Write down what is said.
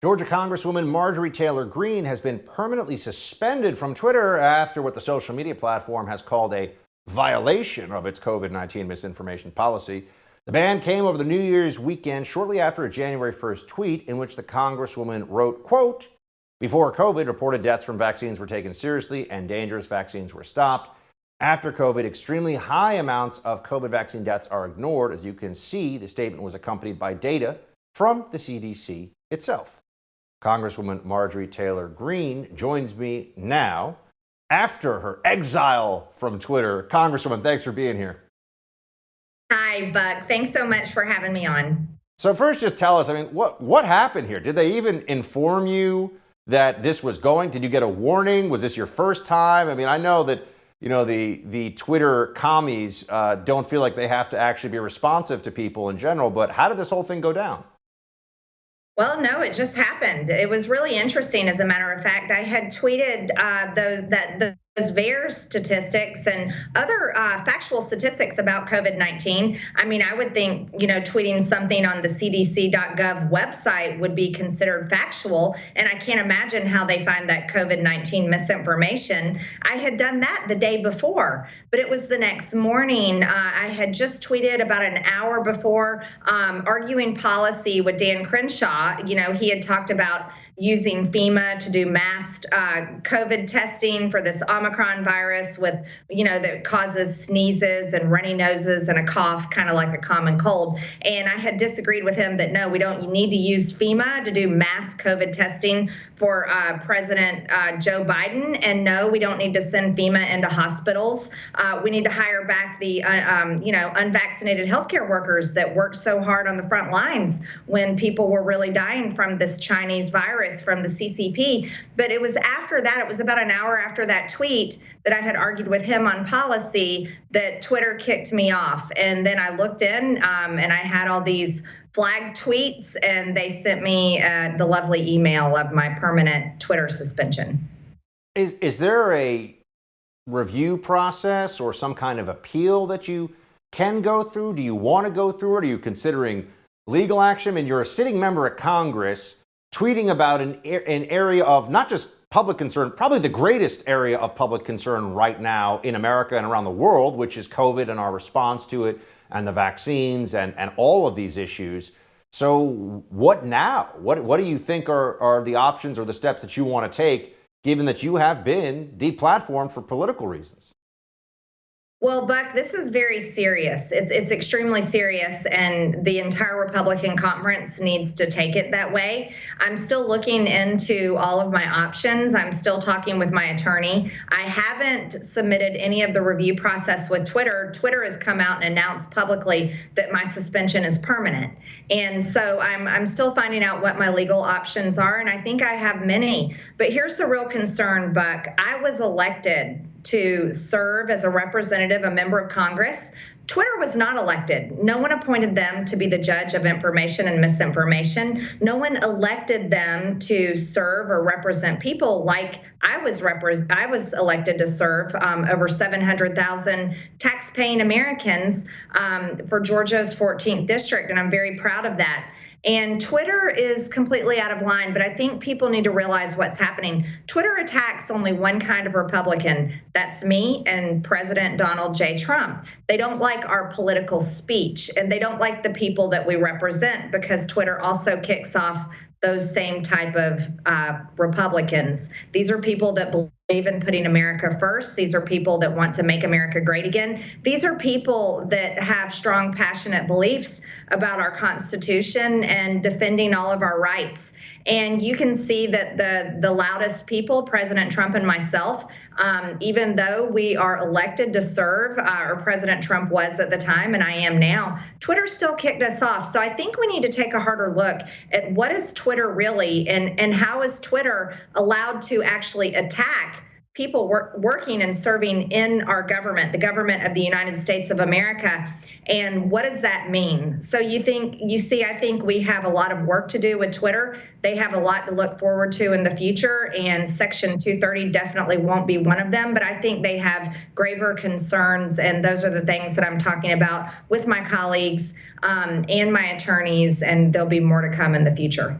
Georgia Congresswoman Marjorie Taylor Greene has been permanently suspended from Twitter after what the social media platform has called a violation of its COVID-19 misinformation policy. The ban came over the New Year's weekend shortly after a January 1st tweet in which the Congresswoman wrote, quote, "Before COVID, reported deaths from vaccines were taken seriously and dangerous vaccines were stopped. After COVID, extremely high amounts of COVID vaccine deaths are ignored. As you can see, the statement was accompanied by data from the CDC itself." Congresswoman Marjorie Taylor Greene joins me now after her exile from Twitter. Congresswoman, thanks for being here. Hi, Buck. Thanks so much for having me on. So first, just tell us, what happened here? Did they even inform you that this was going? Did you get a warning? Was this your first time? I know that, the Twitter commies don't feel like they have to actually be responsive to people in general, but how did this whole thing go down? Well, no, it just happened. It was really interesting. As a matter of fact, I had tweeted those VAERS statistics and other factual statistics about COVID-19. I would think, tweeting something on the CDC.gov website would be considered factual, and I can't imagine how they find that COVID-19 misinformation. I had done that the day before, but it was the next morning. I had just tweeted about an hour before, arguing policy with Dan Crenshaw. He had talked about using FEMA to do mass COVID testing for this Omicron virus that causes sneezes and runny noses and a cough, kind of like a common cold. And I had disagreed with him that no, we don't need to use FEMA to do mass COVID testing for President Joe Biden. And no, we don't need to send FEMA into hospitals. We need to hire back the unvaccinated healthcare workers that worked so hard on the front lines when people were really dying from this Chinese virus from the CCP. But it was after that, it was about an hour after that tweet that I had argued with him on policy that Twitter kicked me off. And then I looked in and I had all these flagged tweets, and they sent me the lovely email of my permanent Twitter suspension. Is there a review process or some kind of appeal that you can go through? Do you want to go through it? Are you considering legal action? And you're a sitting member of Congress tweeting about an area of not just public concern, probably the greatest area of public concern right now in America and around the world, which is COVID and our response to it and the vaccines and all of these issues. So what now? What do you think are the options or the steps that you want to take, given that you have been deplatformed for political reasons? Well, Buck, this is very serious. It's extremely serious, and the entire Republican conference needs to take it that way. I'm still looking into all of my options. I'm still talking with my attorney. I haven't submitted any of the review process with Twitter. Twitter has come out and announced publicly that my suspension is permanent. And so I'm still finding out what my legal options are, and I think I have many. But here's the real concern, Buck. I was elected to serve as a representative, a member of Congress. Twitter was not elected. No one appointed them to be the judge of information and misinformation. No one elected them to serve or represent people like I was elected to serve over 700,000 tax-paying Americans for Georgia's 14th district, and I'm very proud of that. And Twitter is completely out of line, but I think people need to realize what's happening. Twitter attacks only one kind of Republican. That's me and President Donald J. Trump. They don't like our political speech, and they don't like the people that we represent, because Twitter also kicks off those same type of Republicans. These are people that believe in putting America first. These are people that want to make America great again. These are people that have strong, passionate beliefs about our Constitution and defending all of our rights. And you can see that the loudest people, President Trump and myself, even though we are elected to serve, or President Trump was at the time, and I am now, Twitter still kicked us off. So I think we need to take a harder look at what is Twitter really, and how is Twitter allowed to actually attack people working and serving in our government, the government of the United States of America. And what does that mean? So I think we have a lot of work to do with Twitter. They have a lot to look forward to in the future, and Section 230 definitely won't be one of them, but I think they have graver concerns, and those are the things that I'm talking about with my colleagues and my attorneys, and there'll be more to come in the future.